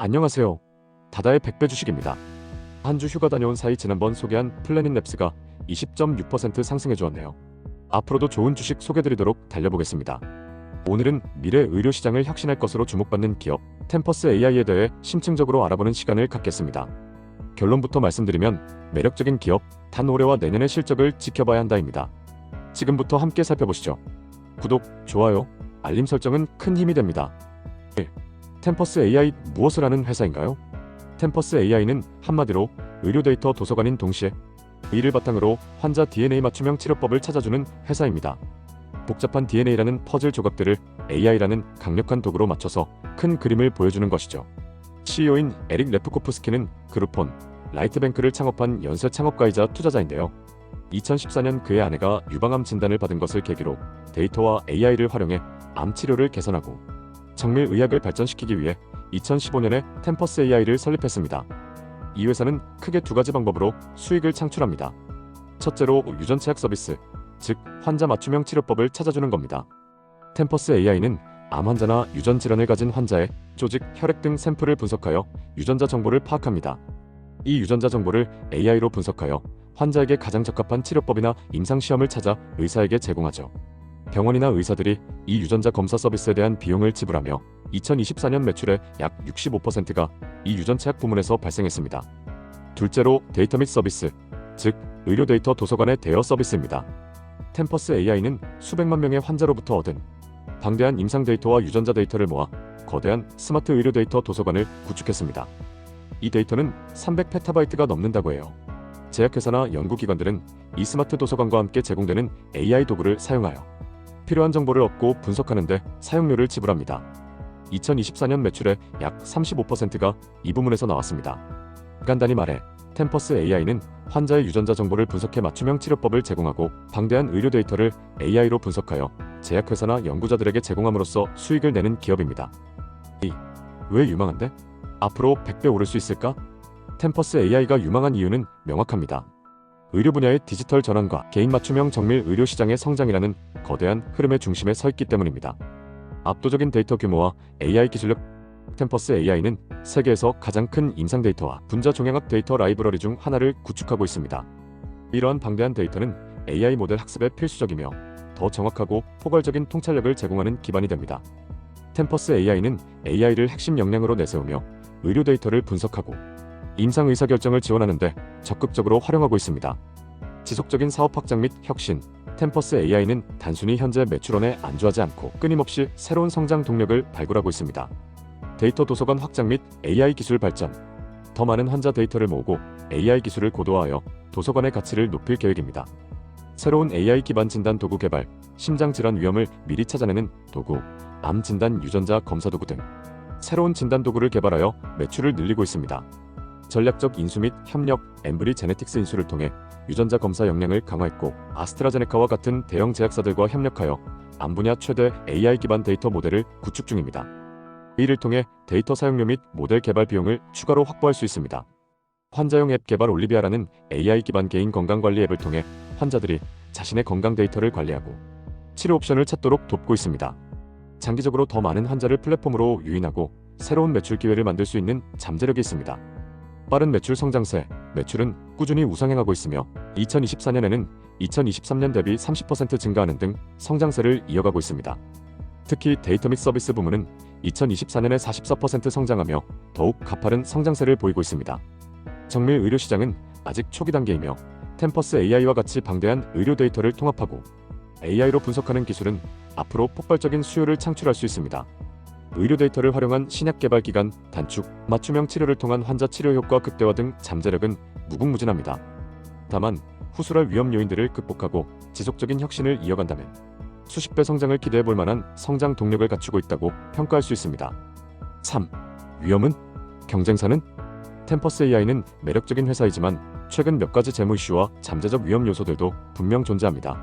안녕하세요. 다다의 100배 주식입니다. 한 주 휴가 다녀온 사이 지난번 소개한 플래닛랩스가 20.6% 상승해 주었네요. 앞으로도 좋은 주식 소개드리도록 달려보겠습니다. 오늘은 미래 의료 시장을 혁신할 것으로 주목받는 기업 템퍼스 AI에 대해 심층적으로 알아보는 시간을 갖겠습니다. 결론부터 말씀드리면 매력적인 기업, 단 올해와 내년의 실적을 지켜봐야 한다입니다. 지금부터 함께 살펴보시죠. 구독, 좋아요, 알림 설정은 큰 힘이 됩니다. 1. 템퍼스 AI 무엇을 하는 회사인가요? 템퍼스 AI는 한마디로 의료 데이터 도서관인 동시에 이를 바탕으로 환자 DNA 맞춤형 치료법을 찾아주는 회사입니다. 복잡한 DNA라는 퍼즐 조각들을 AI라는 강력한 도구로 맞춰서 큰 그림을 보여주는 것이죠. CEO인 에릭 레프코프스키는 그룹폰, 라이트뱅크를 창업한 연쇄 창업가이자 투자자인데요. 2014년 그의 아내가 유방암 진단을 받은 것을 계기로 데이터와 AI를 활용해 암 치료를 개선하고 정밀의학을 발전시키기 위해 2015년에 템퍼스 AI를 설립했습니다. 이 회사는 크게 두 가지 방법으로 수익을 창출합니다. 첫째로 유전체학 서비스, 즉 환자 맞춤형 치료법을 찾아주는 겁니다. 템퍼스 AI는 암 환자나 유전 질환을 가진 환자의 조직, 혈액 등 샘플을 분석하여 유전자 정보를 파악합니다. 이 유전자 정보를 AI로 분석하여 환자에게 가장 적합한 치료법이나 임상시험을 찾아 의사에게 제공하죠. 병원이나 의사들이 이 유전자 검사 서비스에 대한 비용을 지불하며 2024년 매출의 약 65%가 이 유전체학 부문에서 발생했습니다. 둘째로 데이터 및 서비스, 즉 의료 데이터 도서관의 대여 서비스입니다. 템퍼스 AI는 수백만 명의 환자로부터 얻은 방대한 임상 데이터와 유전자 데이터를 모아 거대한 스마트 의료 데이터 도서관을 구축했습니다. 이 데이터는 300페타바이트가 넘는다고 해요. 제약회사나 연구기관들은 이 스마트 도서관과 함께 제공되는 AI 도구를 사용하여 필요한 정보를 얻고 분석하는 데 사용료를 지불합니다. 2024년 매출의 약 35%가 이 부문에서 나왔습니다. 간단히 말해 템퍼스 AI는 환자의 유전자 정보를 분석해 맞춤형 치료법을 제공하고 방대한 의료 데이터를 AI로 분석하여 제약회사나 연구자들에게 제공함으로써 수익을 내는 기업입니다. 왜 유망한데? 앞으로 100배 오를 수 있을까? 템퍼스 AI가 유망한 이유는 명확합니다. 의료 분야의 디지털 전환과 개인 맞춤형 정밀 의료 시장의 성장이라는 거대한 흐름의 중심에 서 있기 때문입니다. 압도적인 데이터 규모와 AI 기술력, 템퍼스 AI는 세계에서 가장 큰 임상 데이터와 분자 종양학 데이터 라이브러리 중 하나를 구축하고 있습니다. 이러한 방대한 데이터는 AI 모델 학습에 필수적이며 더 정확하고 포괄적인 통찰력을 제공하는 기반이 됩니다. 템퍼스 AI는 AI를 핵심 역량으로 내세우며 의료 데이터를 분석하고 임상 의사결정을 지원하는 데 적극적으로 활용하고 있습니다. 지속적인 사업 확장 및 혁신, 템퍼스 AI는 단순히 현재 매출원에 안주하지 않고 끊임없이 새로운 성장 동력을 발굴하고 있습니다. 데이터 도서관 확장 및 AI 기술 발전, 더 많은 환자 데이터를 모으고 AI 기술을 고도화하여 도서관의 가치를 높일 계획입니다. 새로운 AI 기반 진단 도구 개발, 심장 질환 위험을 미리 찾아내는 도구, 암 진단 유전자 검사 도구 등 새로운 진단 도구를 개발하여 매출을 늘리고 있습니다. 전략적 인수 및 협력, 엠브리 제네틱스 인수를 통해 유전자 검사 역량을 강화했고 아스트라제네카와 같은 대형 제약사들과 협력하여 암 분야 최대 AI 기반 데이터 모델을 구축 중입니다. 이를 통해 데이터 사용료 및 모델 개발 비용을 추가로 확보할 수 있습니다. 환자용 앱 개발 올리비아라는 AI 기반 개인 건강관리 앱을 통해 환자들이 자신의 건강 데이터를 관리하고 치료 옵션을 찾도록 돕고 있습니다. 장기적으로 더 많은 환자를 플랫폼으로 유인하고 새로운 매출 기회를 만들 수 있는 잠재력이 있습니다. 빠른 매출 성장세, 매출은 꾸준히 우상향하고 있으며 2024년에는 2023년 대비 30% 증가하는 등 성장세를 이어가고 있습니다. 특히 데이터 및 서비스 부문은 2024년에 44% 성장하며 더욱 가파른 성장세를 보이고 있습니다. 정밀 의료 시장은 아직 초기 단계이며 템퍼스 AI와 같이 방대한 의료 데이터를 통합하고 AI로 분석하는 기술은 앞으로 폭발적인 수요를 창출할 수 있습니다. 의료 데이터를 활용한 신약 개발 기간 단축, 맞춤형 치료를 통한 환자 치료 효과 극대화 등 잠재력은 무궁무진합니다. 다만 후술할 위험 요인들을 극복하고 지속적인 혁신을 이어간다면 수십 배 성장을 기대해 볼 만한 성장 동력을 갖추고 있다고 평가할 수 있습니다. 3. 위험은? 경쟁사는? 템퍼스 AI는 매력적인 회사이지만 최근 몇 가지 재무 이슈와 잠재적 위험 요소들도 분명 존재합니다.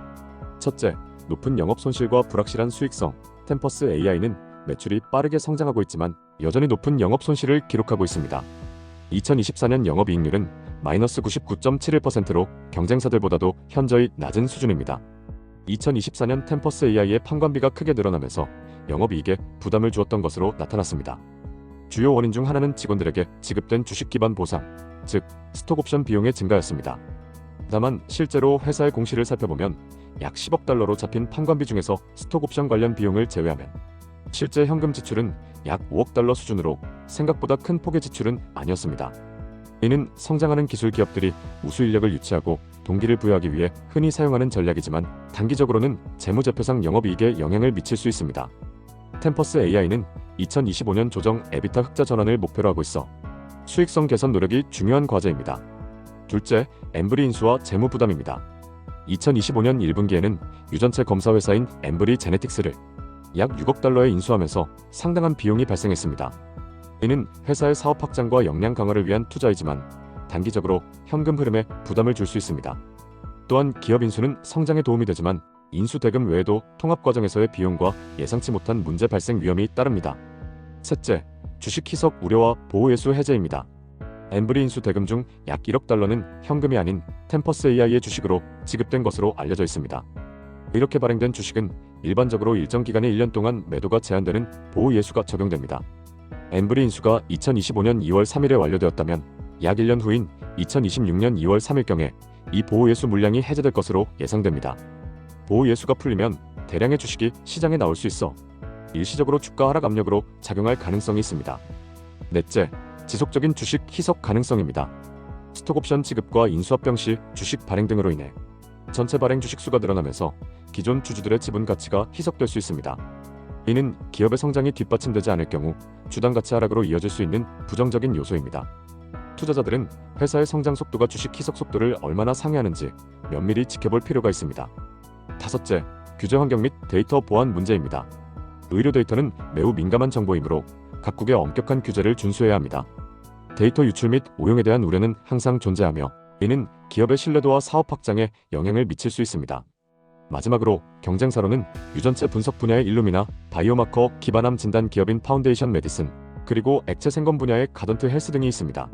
첫째, 높은 영업 손실과 불확실한 수익성. 템퍼스 AI는 매출이 빠르게 성장하고 있지만 여전히 높은 영업 손실을 기록하고 있습니다. 2024년 영업이익률은 마이너스 99.71%로 경쟁사들보다도 현저히 낮은 수준입니다. 2024년 템퍼스 AI의 판관비가 크게 늘어나면서 영업이익에 부담을 주었던 것으로 나타났습니다. 주요 원인 중 하나는 직원들에게 지급된 주식 기반 보상, 즉 스톡옵션 비용의 증가였습니다. 다만 실제로 회사의 공시를 살펴보면 약 10억 달러로 잡힌 판관비 중에서 스톡옵션 관련 비용을 제외하면 실제 현금 지출은 약 5억 달러 수준으로 생각보다 큰 폭의 지출은 아니었습니다. 이는 성장하는 기술 기업들이 우수 인력을 유치하고 동기를 부여하기 위해 흔히 사용하는 전략이지만 단기적으로는 재무제표상 영업이익에 영향을 미칠 수 있습니다. 템퍼스 AI는 2025년 조정 에비타 흑자 전환을 목표로 하고 있어 수익성 개선 노력이 중요한 과제입니다. 둘째, 엠브리 인수와 재무 부담입니다. 2025년 1분기에는 유전체 검사 회사인 엠브리 제네틱스를 약 6억 달러에 인수하면서 상당한 비용이 발생했습니다. 이는 회사의 사업 확장과 역량 강화를 위한 투자이지만 단기적으로 현금 흐름에 부담을 줄 수 있습니다. 또한 기업 인수는 성장에 도움이 되지만 인수 대금 외에도 통합 과정에서의 비용과 예상치 못한 문제 발생 위험이 따릅니다. 셋째, 주식 희석 우려와 보호예수 해제입니다. 엠브리 인수 대금 중 약 1억 달러는 현금이 아닌 템퍼스 AI의 주식으로 지급된 것으로 알려져 있습니다. 이렇게 발행된 주식은 일반적으로 일정 기간의 1년 동안 매도가 제한되는 보호예수가 적용됩니다. 엠브리 인수가 2025년 2월 3일에 완료되었다면 약 1년 후인 2026년 2월 3일경에 이 보호예수 물량이 해제될 것으로 예상됩니다. 보호예수가 풀리면 대량의 주식이 시장에 나올 수 있어 일시적으로 주가 하락 압력으로 작용할 가능성이 있습니다. 넷째, 지속적인 주식 희석 가능성입니다. 스톡옵션 지급과 인수합병 시 주식 발행 등으로 인해 전체 발행 주식 수가 늘어나면서 기존 주주들의 지분 가치가 희석될 수 있습니다. 이는 기업의 성장이 뒷받침되지 않을 경우 주당 가치 하락으로 이어질 수 있는 부정적인 요소입니다. 투자자들은 회사의 성장 속도가 주식 희석 속도를 얼마나 상회하는지 면밀히 지켜볼 필요가 있습니다. 다섯째, 규제 환경 및 데이터 보안 문제입니다. 의료 데이터는 매우 민감한 정보이므로 각국의 엄격한 규제를 준수해야 합니다. 데이터 유출 및 오용에 대한 우려는 항상 존재하며 이는 기업의 신뢰도와 사업 확장에 영향을 미칠 수 있습니다. 마지막으로 경쟁사로는 유전체 분석 분야의 일루미나, 바이오마커 기반암 진단 기업인 파운데이션 메디슨, 그리고 액체 생검 분야의 가던트 헬스 등이 있습니다.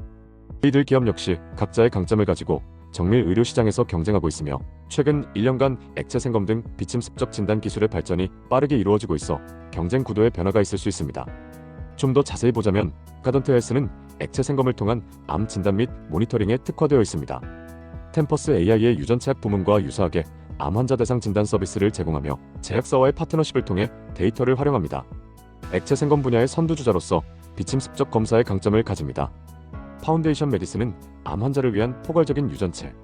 이들 기업 역시 각자의 강점을 가지고 정밀 의료 시장에서 경쟁하고 있으며 최근 1년간 액체 생검 등 비침 습적 진단 기술의 발전이 빠르게 이루어지고 있어 경쟁 구도의 변화가 있을 수 있습니다. 좀 더 자세히 보자면 가던트 헬스는 액체 생검을 통한 암 진단 및 모니터링에 특화되어 있습니다. 템퍼스 AI의 유전체학 부문과 유사하게 암 환자 대상 진단 서비스를 제공하며 제약사와의 파트너십을 통해 데이터를 활용합니다. 액체 생검 분야의 선두주자로서 비침 습적 검사의 강점을 가집니다. 파운데이션 메디슨은 암 환자를 위한 포괄적인 유전체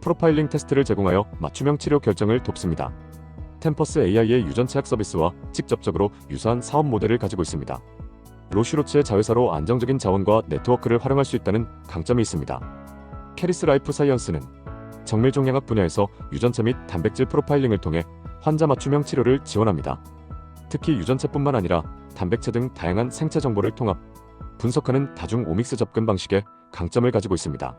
프로파일링 테스트를 제공하여 맞춤형 치료 결정을 돕습니다. 템퍼스 AI의 유전체학 서비스와 직접적으로 유사한 사업 모델을 가지고 있습니다. 로슈로츠의 자회사로 안정적인 자원과 네트워크를 활용할 수 있다는 강점이 있습니다. 캐리스 라이프 사이언스는 정밀 종양학 분야에서 유전체 및 단백질 프로파일링을 통해 환자 맞춤형 치료를 지원합니다. 특히 유전체뿐만 아니라 단백체 등 다양한 생체 정보를 통합, 분석하는 다중 오믹스 접근 방식에 강점을 가지고 있습니다.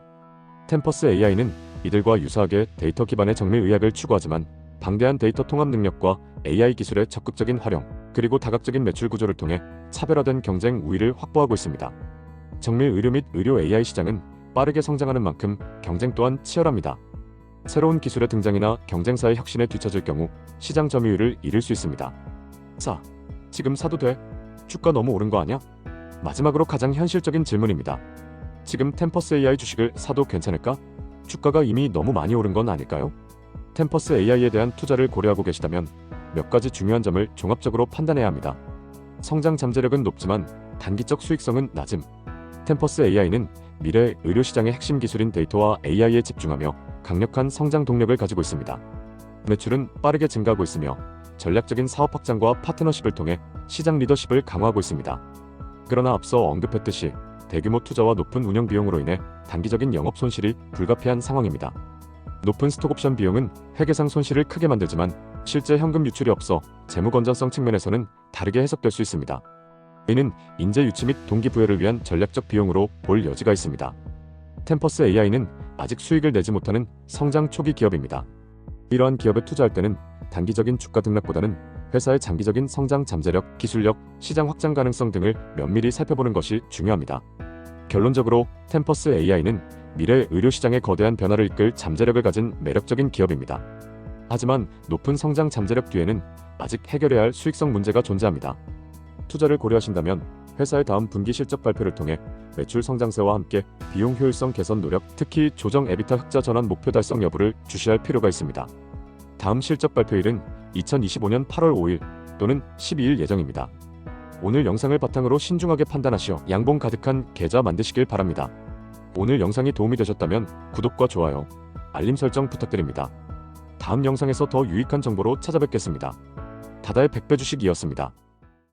템퍼스 AI는 이들과 유사하게 데이터 기반의 정밀 의학을 추구하지만 방대한 데이터 통합 능력과 AI 기술의 적극적인 활용, 그리고 다각적인 매출 구조를 통해 차별화된 경쟁 우위를 확보하고 있습니다. 정밀 의료 및 의료 AI 시장은 빠르게 성장하는 만큼 경쟁 또한 치열합니다. 새로운 기술의 등장이나 경쟁사의 혁신에 뒤처질 경우 시장 점유율을 잃을 수 있습니다. 지금 사도 돼? 주가 너무 오른 거 아니야? 마지막으로 가장 현실적인 질문입니다. 지금 템퍼스 AI 주식을 사도 괜찮을까? 주가가 이미 너무 많이 오른 건 아닐까요? 템퍼스 AI에 대한 투자를 고려하고 계시다면 몇 가지 중요한 점을 종합적으로 판단해야 합니다. 성장 잠재력은 높지만 단기적 수익성은 낮음. 템퍼스 AI는 미래 의료 시장의 핵심 기술인 데이터와 AI에 집중하며 강력한 성장 동력을 가지고 있습니다. 매출은 빠르게 증가하고 있으며 전략적인 사업 확장과 파트너십을 통해 시장 리더십을 강화하고 있습니다. 그러나 앞서 언급했듯이 대규모 투자와 높은 운영 비용으로 인해 단기적인 영업 손실이 불가피한 상황입니다. 높은 스톡옵션 비용은 회계상 손실을 크게 만들지만 실제 현금 유출이 없어 재무 건전성 측면에서는 다르게 해석될 수 있습니다. 이는 인재 유치 및 동기부여를 위한 전략적 비용으로 볼 여지가 있습니다. 템퍼스 AI는 아직 수익을 내지 못하는 성장 초기 기업입니다. 이러한 기업에 투자할 때는 단기적인 주가 등락보다는 회사의 장기적인 성장 잠재력, 기술력, 시장 확장 가능성 등을 면밀히 살펴보는 것이 중요합니다. 결론적으로 템퍼스 AI는 미래 의료 시장의 거대한 변화를 이끌 잠재력을 가진 매력적인 기업입니다. 하지만 높은 성장 잠재력 뒤에는 아직 해결해야 할 수익성 문제가 존재합니다. 투자를 고려하신다면 회사의 다음 분기 실적 발표를 통해 매출 성장세와 함께 비용 효율성 개선 노력, 특히 조정 에비타 흑자 전환 목표 달성 여부를 주시할 필요가 있습니다. 다음 실적 발표일은 2025년 8월 5일 또는 12일 예정입니다. 오늘 영상을 바탕으로 신중하게 판단하시어 양봉 가득한 계좌 만드시길 바랍니다. 오늘 영상이 도움이 되셨다면 구독과 좋아요, 알림 설정 부탁드립니다. 다음 영상에서 더 유익한 정보로 찾아뵙겠습니다. 다다의 100배 주식이었습니다.